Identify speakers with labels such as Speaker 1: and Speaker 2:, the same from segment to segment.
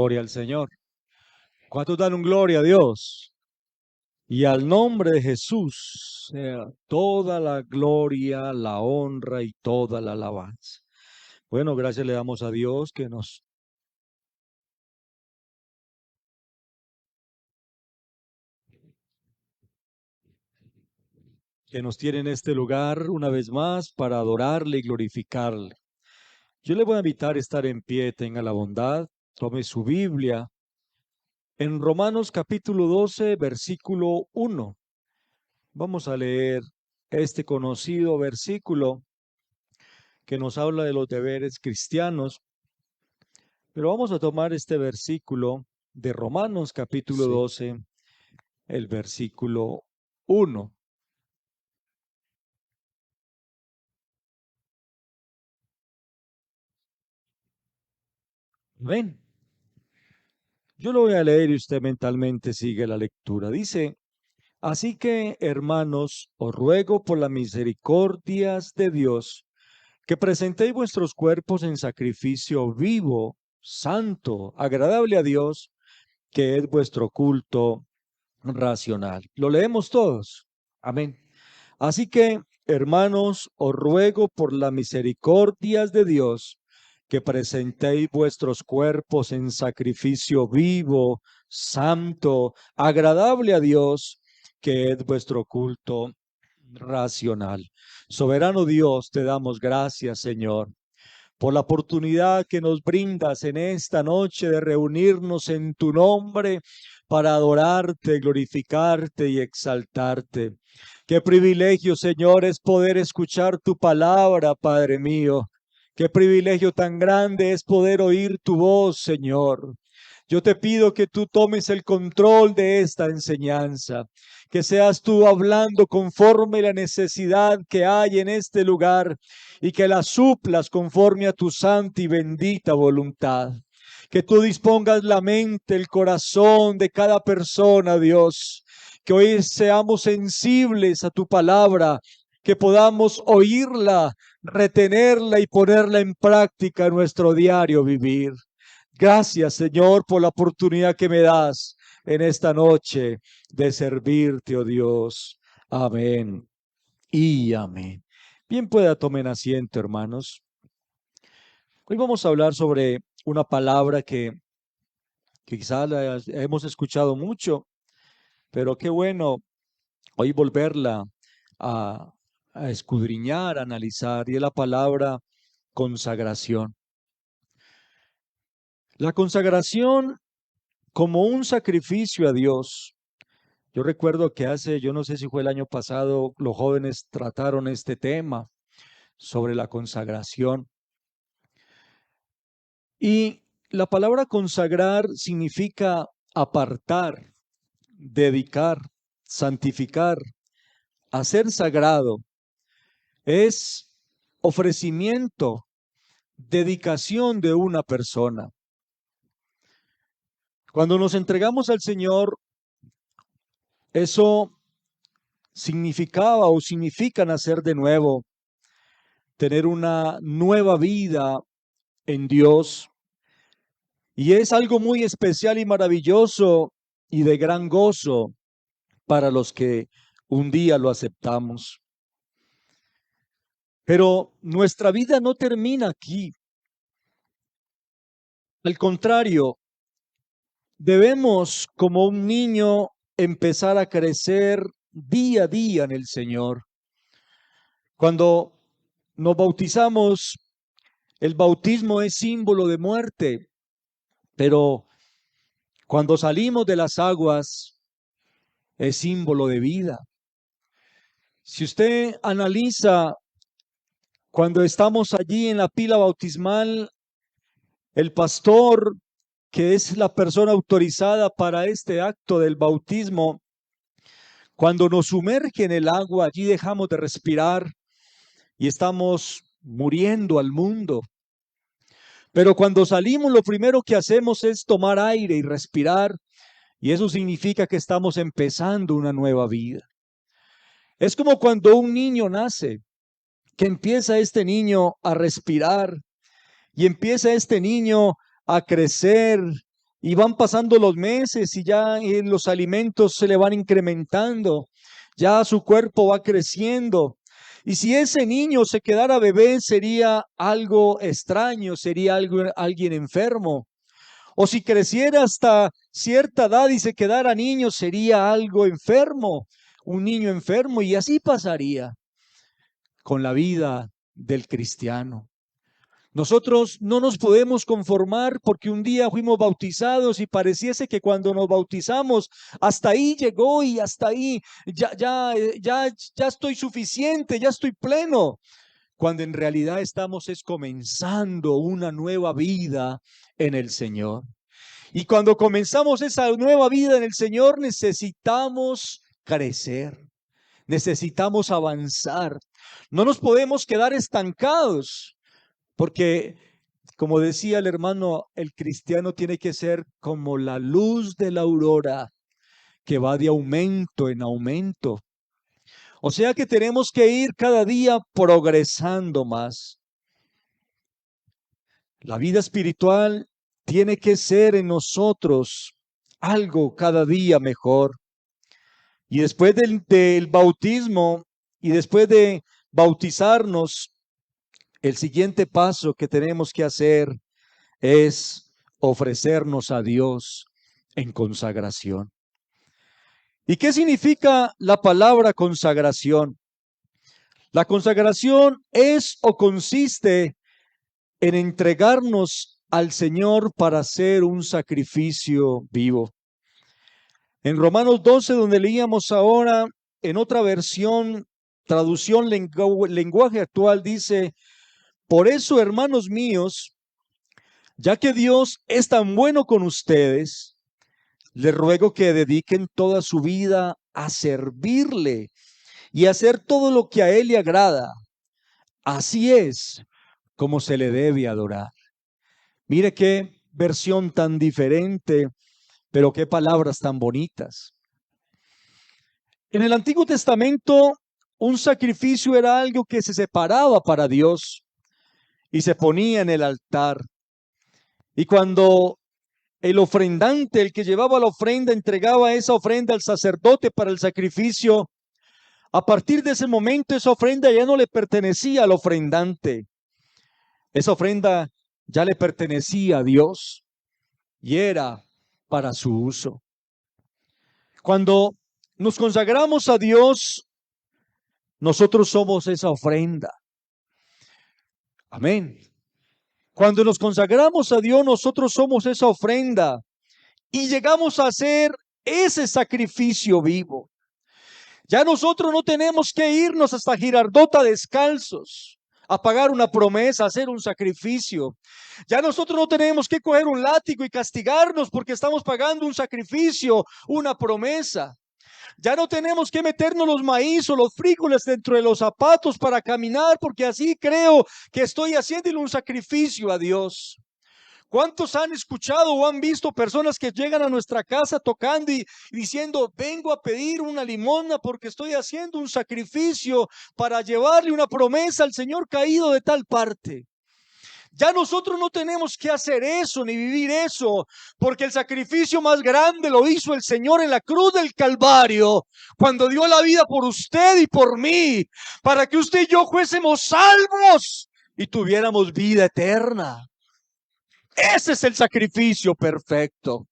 Speaker 1: Gloria al Señor. ¿Cuántos dan un gloria a Dios? Y al nombre de Jesús sea toda la gloria, la honra y toda la alabanza. Bueno, gracias le damos a Dios que nos tiene en este lugar una vez más para adorarle y glorificarle. Yo le voy a invitar a estar en pie, tenga la bondad, tome su Biblia. En Romanos capítulo 12, versículo 1. Vamos a leer este conocido versículo que nos habla de los deberes cristianos, pero vamos a tomar este versículo de Romanos capítulo
Speaker 2: Sí.
Speaker 1: 12, el versículo 1. Ven, yo lo voy a leer y usted mentalmente sigue la lectura. Dice, así que, hermanos, os ruego por las misericordias de Dios, que presentéis vuestros cuerpos en sacrificio vivo, santo, agradable a Dios, que es vuestro culto racional. Lo leemos todos. Amén. Así que, hermanos, os ruego por las misericordias de Dios que presentéis vuestros cuerpos en sacrificio vivo, santo, agradable a Dios, que es vuestro culto racional. Soberano Dios, te damos gracias, Señor, por la oportunidad que nos brindas en esta noche de reunirnos en tu nombre para adorarte, glorificarte y exaltarte. Qué privilegio, Señor, es poder escuchar tu palabra, Padre mío. Qué privilegio tan grande es poder oír tu voz, Señor. Yo te pido que tú tomes el control de esta enseñanza, que seas tú hablando conforme a la necesidad que hay en este lugar y que la suplas conforme a tu santa y bendita voluntad. Que tú dispongas la mente, el corazón de cada persona, Dios. Que hoy seamos sensibles a tu palabra, que podamos oírla, retenerla y ponerla en práctica en nuestro diario vivir. Gracias, Señor, por la oportunidad que me das en esta noche de servirte, oh Dios. Amén y amén. Bien, pueda tomen asiento, hermanos. Hoy vamos a hablar sobre una palabra que quizás la hemos escuchado mucho, pero qué bueno hoy volverla a, a escudriñar, a analizar, y es la palabra consagración. La consagración como un sacrificio a Dios. Yo recuerdo que yo no sé si fue el año pasado, los jóvenes trataron este tema sobre la consagración. Y la palabra consagrar significa apartar, dedicar, santificar, hacer sagrado. Es ofrecimiento, dedicación de una persona. Cuando nos entregamos al Señor, eso significaba o significa nacer de nuevo, tener una nueva vida en Dios. Y es algo muy especial y maravilloso y de gran gozo para los que un día lo aceptamos. Pero nuestra vida no termina aquí. Al contrario, debemos, como un niño, empezar a crecer día a día en el Señor. Cuando nos bautizamos, el bautismo es símbolo de muerte, pero cuando salimos de las aguas, es símbolo de vida. Si usted analiza cuando estamos allí en la pila bautismal, el pastor, que es la persona autorizada para este acto del bautismo, cuando nos sumerge en el agua, allí dejamos de respirar y estamos muriendo al mundo. Pero cuando salimos, lo primero que hacemos es tomar aire y respirar, y eso significa que estamos empezando una nueva vida. Es como cuando un niño nace, que empieza este niño a respirar y empieza este niño a crecer y van pasando los meses y ya los alimentos se le van incrementando, ya su cuerpo va creciendo. Y si ese niño se quedara bebé, sería algo extraño, sería alguien enfermo. O si creciera hasta cierta edad y se quedara niño, sería algo enfermo, un niño enfermo, y así pasaría con la vida del cristiano. Nosotros no nos podemos conformar porque un día fuimos bautizados y pareciese que cuando nos bautizamos hasta ahí llegó y hasta ahí ya estoy suficiente, ya estoy pleno, cuando en realidad estamos es comenzando una nueva vida en el Señor. Y cuando comenzamos esa nueva vida en el Señor necesitamos crecer, necesitamos avanzar. No nos podemos quedar estancados. Porque, como decía el hermano, el cristiano tiene que ser como la luz de la aurora que va de aumento en aumento. O sea que tenemos que ir cada día progresando más. La vida espiritual tiene que ser en nosotros algo cada día mejor. Y después del bautismo y después de bautizarnos, el siguiente paso que tenemos que hacer es ofrecernos a Dios en consagración. ¿Y qué significa la palabra consagración? La consagración es o consiste en entregarnos al Señor para hacer un sacrificio vivo. En Romanos 12, donde leíamos ahora, en otra versión, traducción lenguaje actual, dice: por eso, hermanos míos, ya que Dios es tan bueno con ustedes, les ruego que dediquen toda su vida a servirle y hacer todo lo que a Él le agrada. Así es como se le debe adorar. Mire qué versión tan diferente, pero qué palabras tan bonitas. En el Antiguo Testamento, un sacrificio era algo que se separaba para Dios y se ponía en el altar. Y cuando el ofrendante, el que llevaba la ofrenda, entregaba esa ofrenda al sacerdote para el sacrificio, a partir de ese momento esa ofrenda ya no le pertenecía al ofrendante. Esa ofrenda ya le pertenecía a Dios y era para su uso. Cuando nos consagramos a Dios, nosotros somos esa ofrenda. Amén. Cuando nos consagramos a Dios, nosotros somos esa ofrenda y llegamos a ser ese sacrificio vivo. Ya nosotros no tenemos que irnos hasta Girardota descalzos a pagar una promesa, a hacer un sacrificio. Ya nosotros no tenemos que coger un látigo y castigarnos porque estamos pagando un sacrificio, una promesa. Ya no tenemos que meternos los maíz o los frijoles dentro de los zapatos para caminar porque así creo que estoy haciéndole un sacrificio a Dios. ¿Cuántos han escuchado o han visto personas que llegan a nuestra casa tocando y diciendo: vengo a pedir una limosna porque estoy haciendo un sacrificio para llevarle una promesa al Señor caído de tal parte? Ya nosotros no tenemos que hacer eso ni vivir eso, porque el sacrificio más grande lo hizo el Señor en la cruz del Calvario, cuando dio la vida por usted y por mí, para que usted y yo fuésemos salvos y tuviéramos vida eterna. Ese es el sacrificio perfecto.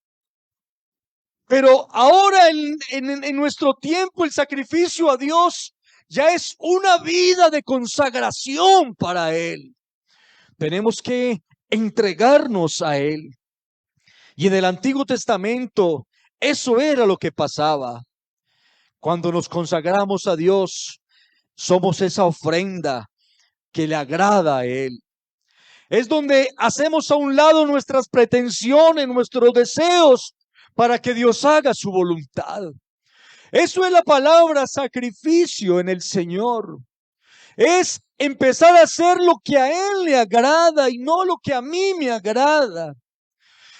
Speaker 1: Pero ahora en nuestro tiempo el sacrificio a Dios ya es una vida de consagración para Él. Tenemos que entregarnos a Él. Y en el Antiguo Testamento eso era lo que pasaba. Cuando nos consagramos a Dios, somos esa ofrenda que le agrada a Él. Es donde hacemos a un lado nuestras pretensiones, nuestros deseos, para que Dios haga su voluntad. Eso es la palabra sacrificio en el Señor. Es empezar a hacer lo que a Él le agrada y no lo que a mí me agrada.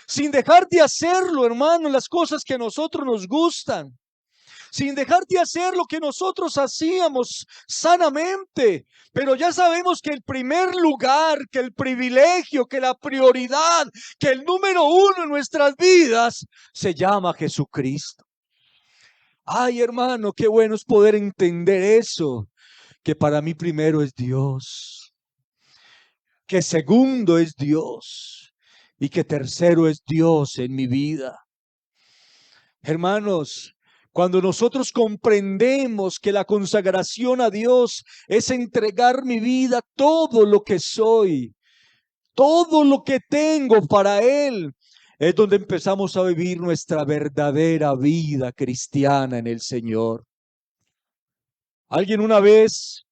Speaker 1: Sin dejar de hacerlo, hermano, las cosas que a nosotros nos gustan. sin dejar de hacer lo que nosotros hacíamos sanamente. Pero ya sabemos que el primer lugar, que el privilegio, que la prioridad, que el número uno en nuestras vidas se llama Jesucristo. Ay, hermano, qué bueno es poder entender eso, que para mí primero es Dios, que segundo es Dios y que tercero es Dios en mi vida. Hermanos, cuando nosotros comprendemos que la consagración a Dios es entregar mi vida, todo lo que soy, todo lo que tengo para Él, es donde empezamos a vivir nuestra verdadera vida cristiana en el Señor. Alguien una vez,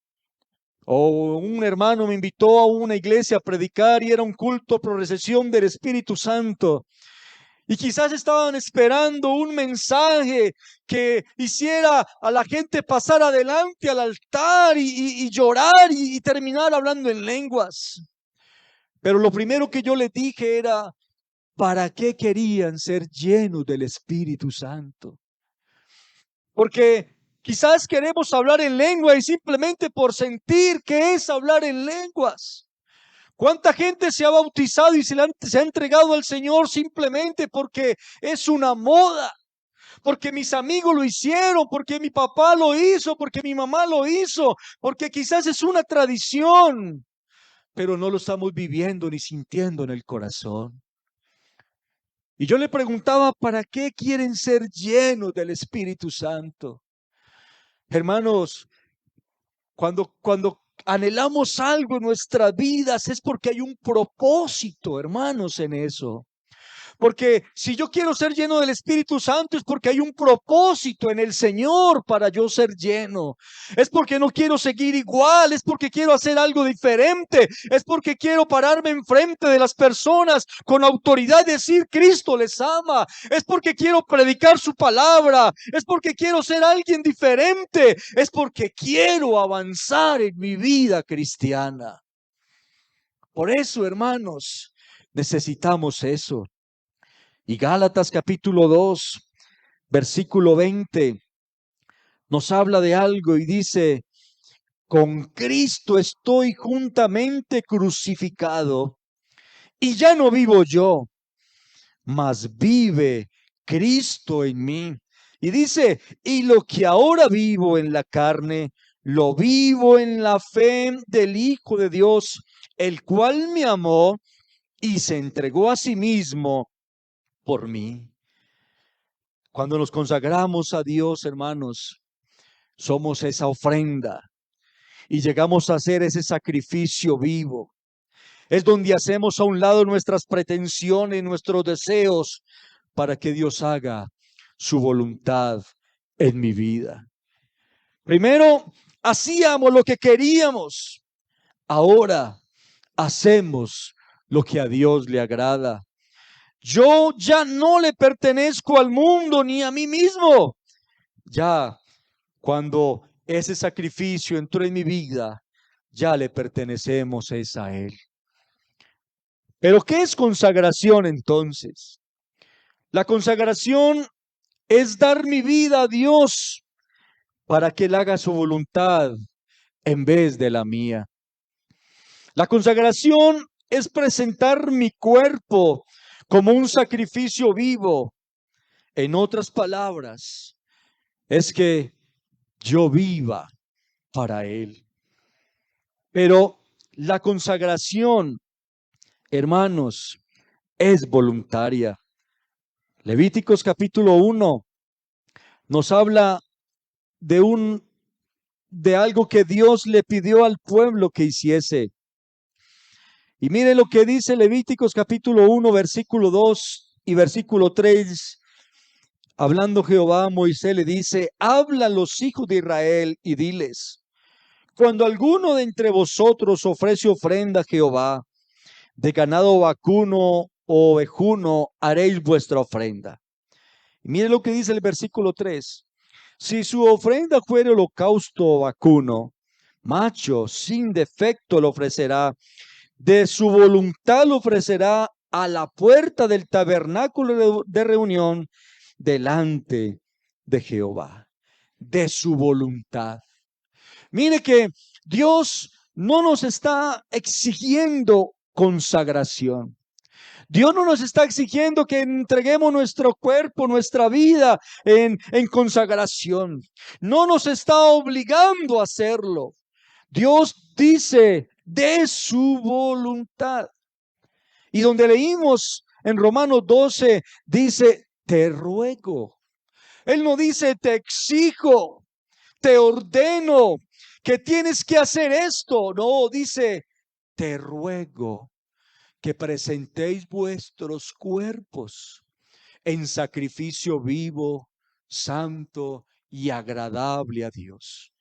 Speaker 1: o un hermano me invitó a una iglesia a predicar y era un culto por recesión del Espíritu Santo. Y quizás estaban esperando un mensaje que hiciera a la gente pasar adelante al altar y llorar y terminar hablando en lenguas. Pero lo primero que yo les dije era, ¿para qué querían ser llenos del Espíritu Santo? Porque quizás queremos hablar en lengua y simplemente por sentir que es hablar en lenguas. ¿Cuánta gente se ha bautizado y se ha entregado al Señor simplemente porque es una moda? Porque mis amigos lo hicieron, porque mi papá lo hizo, porque mi mamá lo hizo, porque quizás es una tradición, pero no lo estamos viviendo ni sintiendo en el corazón. Y yo le preguntaba, ¿para qué quieren ser llenos del Espíritu Santo? Hermanos, cuando anhelamos algo en nuestras vidas es porque hay un propósito, hermanos, en eso. Porque si yo quiero ser lleno del Espíritu Santo es porque hay un propósito en el Señor para yo ser lleno. Es porque no quiero seguir igual, es porque quiero hacer algo diferente, es porque quiero pararme enfrente de las personas con autoridad y decir Cristo les ama, es porque quiero predicar su palabra, es porque quiero ser alguien diferente, es porque quiero avanzar en mi vida cristiana. Por eso, hermanos, necesitamos eso. Y Gálatas capítulo 2, versículo 20, nos habla de algo y dice, con Cristo estoy juntamente crucificado y ya no vivo yo, mas vive Cristo en mí. Y dice, y lo que ahora vivo en la carne, lo vivo en la fe del Hijo de Dios, el cual me amó y se entregó a sí mismo por mí. Cuando nos consagramos a Dios, hermanos, somos esa ofrenda y llegamos a hacer ese sacrificio vivo. Es donde hacemos a un lado nuestras pretensiones, nuestros deseos, para que Dios haga su voluntad en mi vida. Primero, hacíamos lo que queríamos. Ahora hacemos lo que a Dios le agrada. Yo ya no le pertenezco al mundo ni a mí mismo. Ya cuando ese sacrificio entró en mi vida, ya le pertenecemos a Él. Pero ¿qué es consagración entonces? La consagración es dar mi vida a Dios para que Él haga su voluntad en vez de la mía. La consagración es presentar mi cuerpo como un sacrificio vivo. En otras palabras, es que yo viva para Él. Pero la consagración, hermanos, es voluntaria. Levíticos capítulo 1 nos habla de de algo que Dios le pidió al pueblo que hiciese. Y mire lo que dice Levíticos capítulo 1, versículo 2 y versículo 3. Hablando Jehová a Moisés le dice, habla a los hijos de Israel y diles, cuando alguno de entre vosotros ofrece ofrenda a Jehová, de ganado vacuno o ovejuno, haréis vuestra ofrenda. Y mire lo que dice el versículo 3. Si su ofrenda fuere holocausto o vacuno, macho, sin defecto lo ofrecerá, de su voluntad lo ofrecerá a la puerta del tabernáculo de reunión delante de Jehová. de su voluntad. Mire que Dios no nos está exigiendo consagración. Dios no nos está exigiendo que entreguemos nuestro cuerpo, nuestra vida en consagración. No nos está obligando a hacerlo. Dios dice de su voluntad. Y donde leímos en Romanos 12, dice, te ruego. Él no dice, te exijo, te ordeno que tienes que hacer esto. No, dice, te ruego que presentéis vuestros cuerpos en sacrificio vivo, santo y agradable a Dios.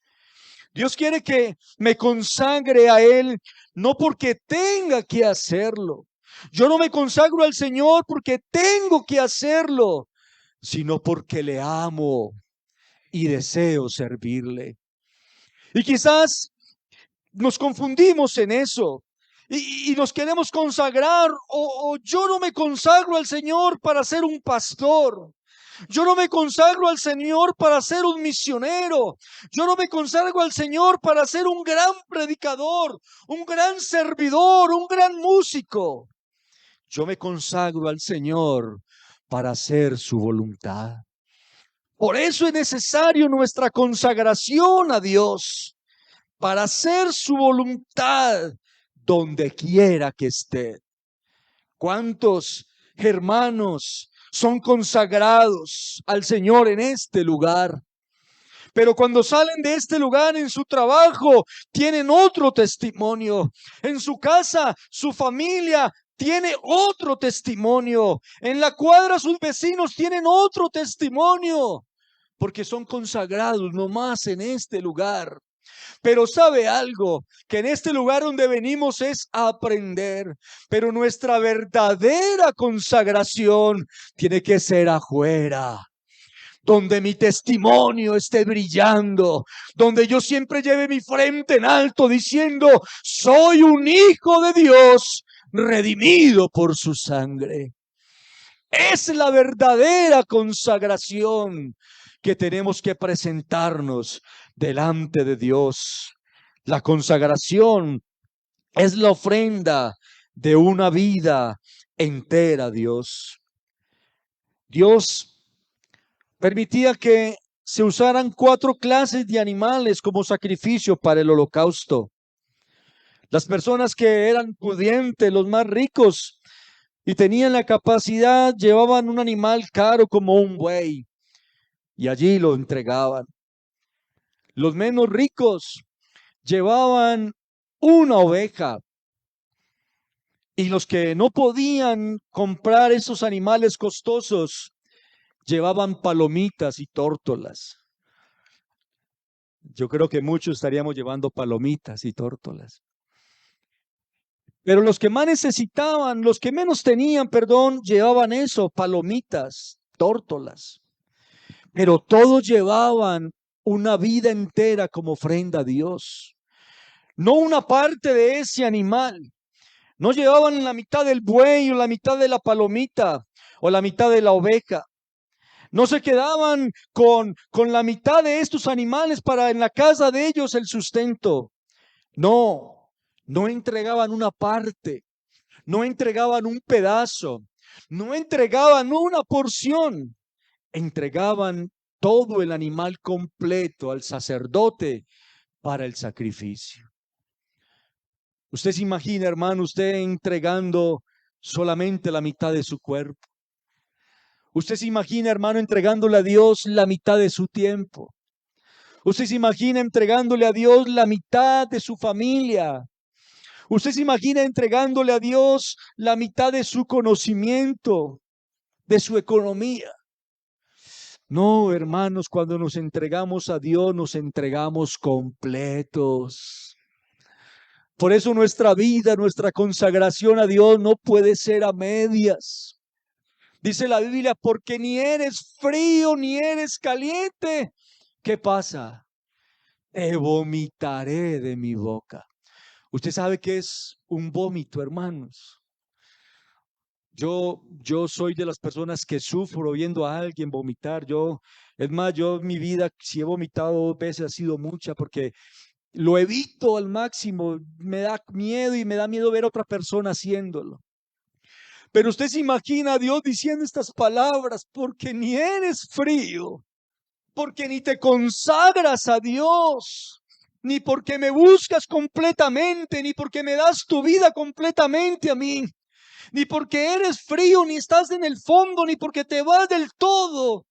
Speaker 1: Dios quiere que me consagre a Él, no porque tenga que hacerlo. Yo no me consagro al Señor porque tengo que hacerlo, sino porque le amo y deseo servirle. Y quizás nos confundimos en eso y nos queremos consagrar o yo no me consagro al Señor para ser un pastor. Yo no me consagro al Señor para ser un misionero. Yo no me consagro al Señor para ser un gran predicador, un gran servidor, un gran músico. Yo me consagro al Señor para hacer su voluntad. Por eso es necesario nuestra consagración a Dios, para hacer su voluntad donde quiera que esté. ¿Cuántos hermanos son consagrados al Señor en este lugar? Pero cuando salen de este lugar en su trabajo, tienen otro testimonio. En su casa, su familia tiene otro testimonio. En la cuadra, sus vecinos tienen otro testimonio. Porque son consagrados nomás en este lugar. Pero sabe algo, que en este lugar donde venimos es a aprender, pero nuestra verdadera consagración tiene que ser afuera, donde mi testimonio esté brillando, donde yo siempre lleve mi frente en alto diciendo, soy un hijo de Dios, redimido por su sangre. Es la verdadera consagración que tenemos que presentarnos delante de Dios. La consagración es la ofrenda de una vida entera a Dios. Dios permitía que se usaran 4 clases de animales como sacrificio para el holocausto. Las personas que eran pudientes, los más ricos, y tenían la capacidad, llevaban un animal caro como un buey y allí lo entregaban. Los menos ricos llevaban una oveja y los que no podían comprar esos animales costosos llevaban palomitas y tórtolas. Yo creo que muchos estaríamos llevando palomitas y tórtolas. Pero los que más necesitaban, los que menos tenían, perdón, llevaban eso, palomitas, tórtolas. Pero todos llevaban una vida entera como ofrenda a Dios. No una parte de ese animal. No llevaban la mitad del buey o la mitad de la palomita o la mitad de la oveja. No se quedaban con la mitad de estos animales para en la casa de ellos el sustento. No, no entregaban una parte, no entregaban un pedazo, no entregaban una porción, entregaban todo el animal completo al sacerdote para el sacrificio. Usted se imagina, hermano, usted entregando solamente la mitad de su cuerpo. Usted se imagina, hermano, entregándole a Dios la mitad de su tiempo. Usted se imagina entregándole a Dios la mitad de su familia. Usted se imagina entregándole a Dios la mitad de su conocimiento, de su economía. No, hermanos, cuando nos entregamos a Dios, nos entregamos completos. Por eso nuestra vida, nuestra consagración a Dios no puede ser a medias. Dice la Biblia, porque ni eres frío ni eres caliente. ¿Qué pasa? Te vomitaré de mi boca. Usted sabe que es un vómito, hermanos. Yo soy de las personas que sufro viendo a alguien vomitar. Es más, yo en mi vida, si he vomitado 2 veces, ha sido mucha porque lo evito al máximo. Me da miedo y me da miedo ver a otra persona haciéndolo. Pero usted se imagina a Dios diciendo estas palabras, porque ni eres frío, porque ni te consagras a Dios, ni porque me buscas completamente, ni porque me das tu vida completamente a mí, ni porque eres frío, ni estás en el fondo, ni porque te vas del todo,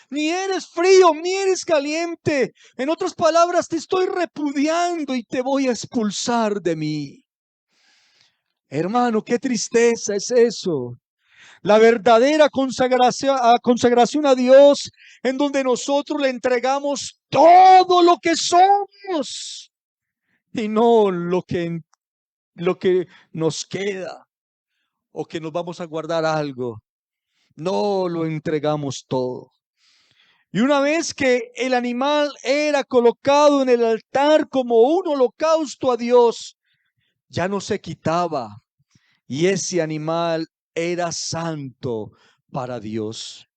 Speaker 1: ni eres frío, ni eres caliente. En otras palabras, te estoy repudiando y te voy a expulsar de mí. Hermano, qué tristeza es eso. La verdadera consagración a Dios, en donde nosotros le entregamos todo lo que somos y no lo que nos queda o que nos vamos a guardar algo. No lo entregamos todo. Y una vez que el animal era colocado en el altar como un holocausto a Dios, ya no se quitaba. Y ese animal era santo para Dios.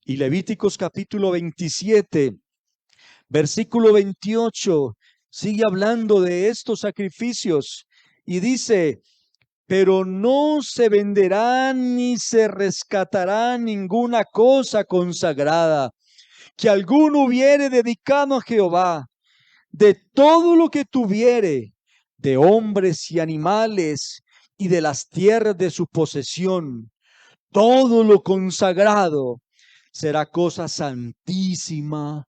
Speaker 1: Y Levíticos capítulo 27, versículo 28, sigue hablando de estos sacrificios y dice: pero no se venderá ni se rescatará ninguna cosa consagrada que alguno hubiere dedicado a Jehová, de todo lo que tuviere, de hombres y animales y de las tierras de su posesión, todo lo consagrado será cosa santísima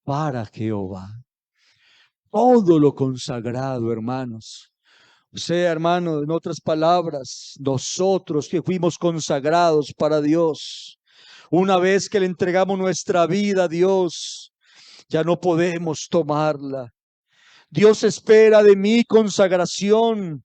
Speaker 1: para Jehová. Todo lo consagrado, hermanos. O sea, hermano, en otras palabras, nosotros que fuimos consagrados para Dios, una vez que le entregamos nuestra vida a Dios, ya no podemos tomarla. Dios espera de mí consagración,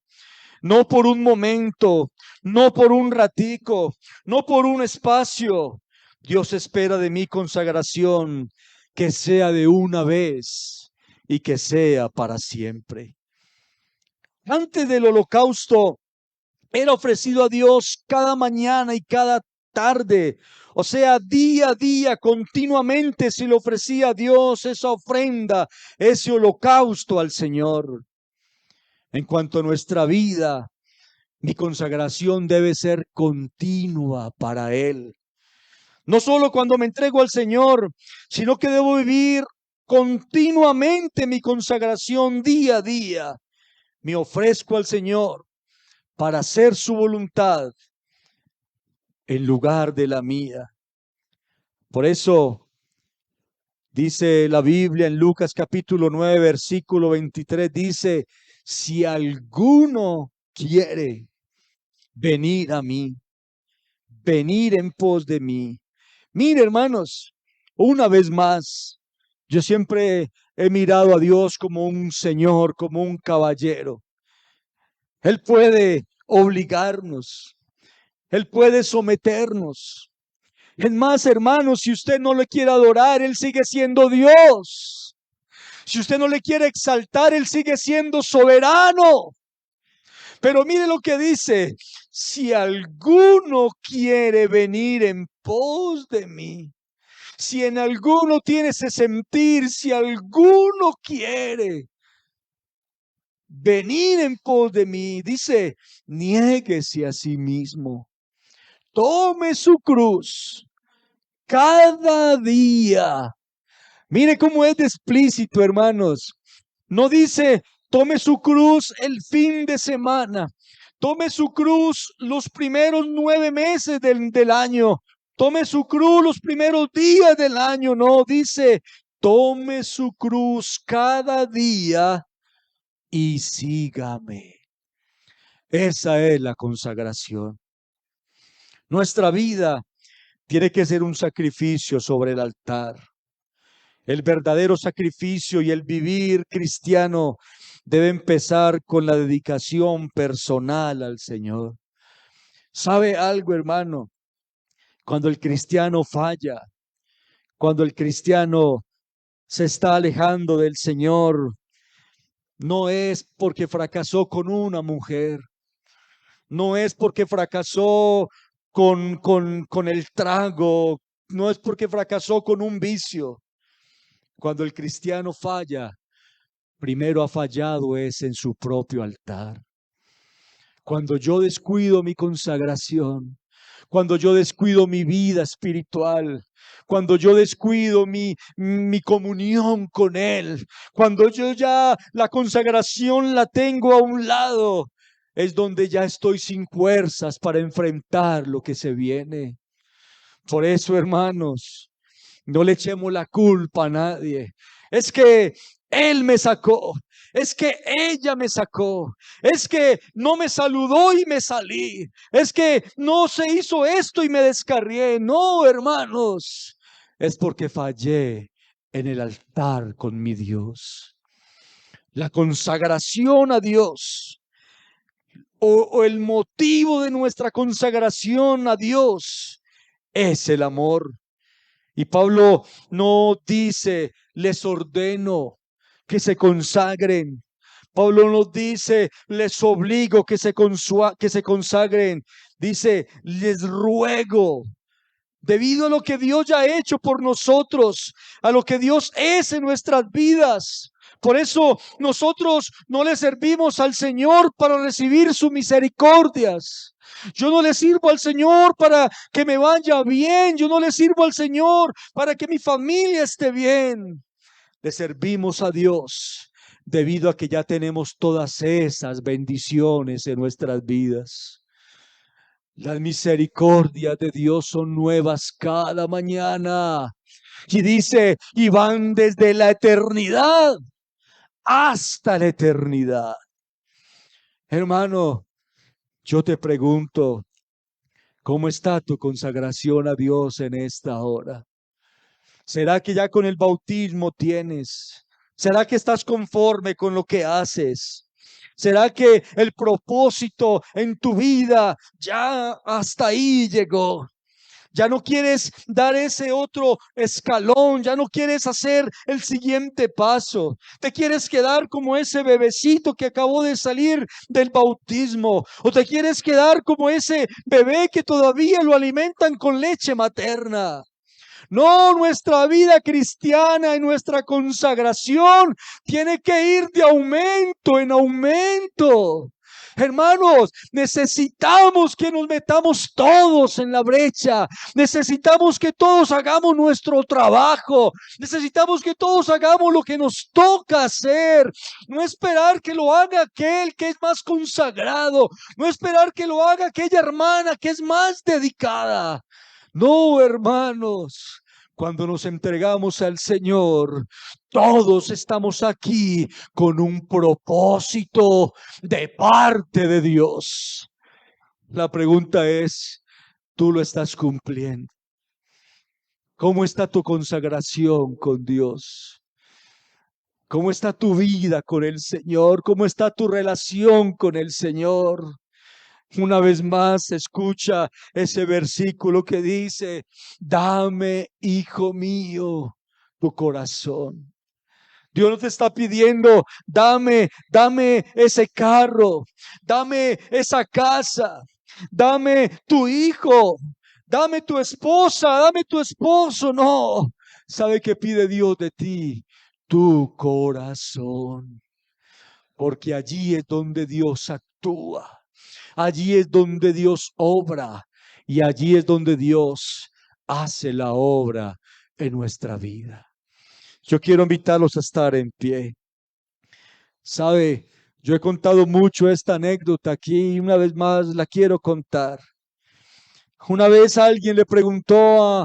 Speaker 1: no por un momento, no por un ratico, no por un espacio. Dios espera de mí consagración que sea de una vez y que sea para siempre. Antes del holocausto era ofrecido a Dios cada mañana y cada tarde. O sea, día a día, continuamente se le ofrecía a Dios esa ofrenda, ese holocausto al Señor. En cuanto a nuestra vida, mi consagración debe ser continua para Él. No solo cuando me entrego al Señor, sino que debo vivir continuamente mi consagración día a día. Me ofrezco al Señor para hacer su voluntad en lugar de la mía. Por eso dice la Biblia en Lucas capítulo 9, versículo 23, dice: si alguno quiere venir a mí, venir en pos de mí. Mire, hermanos, una vez más, yo siempre he mirado a Dios como un señor, como un caballero. Él puede obligarnos, Él puede someternos. Es más, hermanos, si usted no le quiere adorar, Él sigue siendo Dios. Si usted no le quiere exaltar, Él sigue siendo soberano. Pero mire lo que dice: si alguno quiere venir en pos de mí, si en alguno tiene ese sentir, si alguno quiere venir en pos de mí, dice, niéguese a sí mismo, tome su cruz cada día. Mire cómo es de explícito, hermanos. No dice, tome su cruz el fin de semana. Tome su cruz los primeros 9 meses del año. Tome su cruz los primeros días del año. No, dice, tome su cruz cada día y sígame. Esa es la consagración. Nuestra vida tiene que ser un sacrificio sobre el altar. El verdadero sacrificio y el vivir cristiano debe empezar con la dedicación personal al Señor. ¿Sabe algo, hermano? Cuando el cristiano falla, cuando el cristiano se está alejando del Señor, no es porque fracasó con una mujer, No es porque fracasó con el trago, no es porque fracasó con un vicio. Cuando el cristiano falla, primero ha fallado es en su propio altar. Cuando yo descuido mi consagración, cuando yo descuido mi vida espiritual, cuando yo descuido mi comunión con Él, cuando yo ya la consagración la tengo a un lado, es donde ya estoy sin fuerzas para enfrentar lo que se viene. Por eso, hermanos, no le echemos la culpa a nadie. Es que él me sacó. Es que ella me sacó. Es que no me saludó y me salí. Es que no se hizo esto y me descarrié. No, hermanos. Es porque fallé en el altar con mi Dios. La consagración a Dios o el motivo de nuestra consagración a Dios es el amor. Y Pablo no dice, les ordeno que se consagren. Pablo no dice, les obligo que se consagren. Dice, les ruego, debido a lo que Dios ya ha hecho por nosotros, a lo que Dios es en nuestras vidas. Por eso nosotros no le servimos al Señor para recibir sus misericordias. Yo no le sirvo al Señor para que me vaya bien. Yo no le sirvo al Señor para que mi familia esté bien. Le servimos a Dios debido a que ya tenemos todas esas bendiciones en nuestras vidas. Las misericordias de Dios son nuevas cada mañana. Y dice, y van desde la eternidad hasta la eternidad. Hermano, yo te pregunto, ¿cómo está tu consagración a Dios en esta hora? ¿Será que ya con el bautismo tienes? ¿Será que estás conforme con lo que haces? ¿Será que el propósito en tu vida ya hasta ahí llegó? Ya no quieres dar ese otro escalón, ya no quieres hacer el siguiente paso. Te quieres quedar como ese bebecito que acabó de salir del bautismo, o te quieres quedar como ese bebé que todavía lo alimentan con leche materna. No, nuestra vida cristiana y nuestra consagración tiene que ir de aumento en aumento. Hermanos, necesitamos que nos metamos todos en la brecha. Necesitamos que todos hagamos nuestro trabajo. Necesitamos que todos hagamos lo que nos toca hacer. No esperar que lo haga aquel que es más consagrado. No esperar que lo haga aquella hermana que es más dedicada. No, hermanos, cuando nos entregamos al Señor, todos estamos aquí con un propósito de parte de Dios. La pregunta es, ¿tú lo estás cumpliendo? ¿Cómo está tu consagración con Dios? ¿Cómo está tu vida con el Señor? ¿Cómo está tu relación con el Señor? Una vez más, escucha ese versículo que dice, dame, hijo mío, tu corazón. Dios no te está pidiendo, dame ese carro, dame esa casa, dame tu hijo, dame tu esposa, dame tu esposo. No, ¿sabe qué pide Dios de ti? Tu corazón, porque allí es donde Dios actúa. Allí es donde Dios obra y allí es donde Dios hace la obra en nuestra vida. Yo quiero invitarlos a estar en pie. Sabe, yo he contado mucho esta anécdota aquí y una vez más la quiero contar. Una vez alguien le preguntó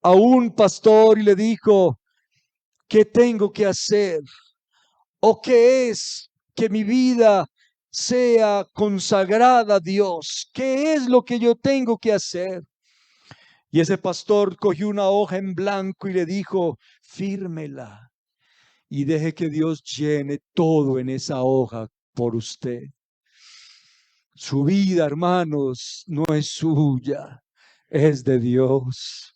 Speaker 1: a un pastor y le dijo, ¿qué tengo que hacer? ¿O qué es que mi vida sea consagrada a Dios? ¿Qué es lo que yo tengo que hacer? Y ese pastor cogió una hoja en blanco y le dijo, fírmela y deje que Dios llene todo en esa hoja por usted. Su vida, hermanos, no es suya, es de Dios.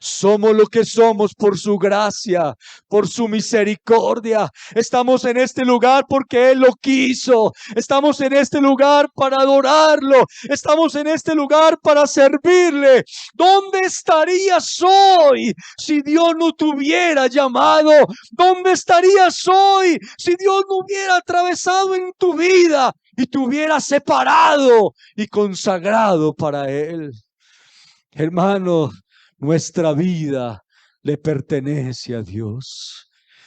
Speaker 1: Somos lo que somos por su gracia, por su misericordia. Estamos en este lugar porque Él lo quiso. Estamos en este lugar para adorarlo. Estamos en este lugar para servirle. ¿Dónde estarías hoy si Dios no te hubiera llamado? ¿Dónde estarías hoy si Dios no hubiera atravesado en tu vida y te hubiera separado y consagrado para Él? Hermano, nuestra vida le pertenece a Dios.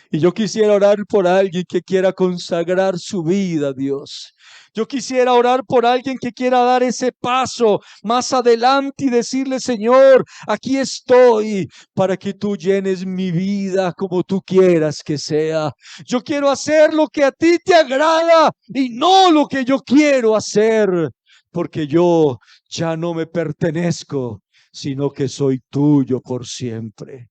Speaker 1: Y yo quisiera orar por alguien que quiera consagrar su vida a Dios. Yo quisiera orar por alguien que quiera dar ese paso más adelante y decirle: Señor, aquí estoy para que tú llenes mi vida como tú quieras que sea. Yo quiero hacer lo que a ti te agrada y no lo que yo quiero hacer, porque yo ya no me pertenezco, sino que soy tuyo por siempre.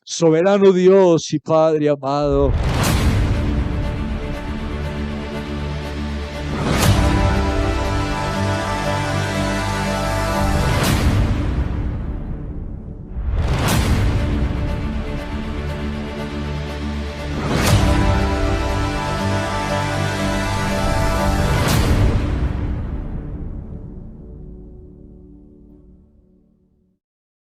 Speaker 1: Soberano Dios y Padre amado,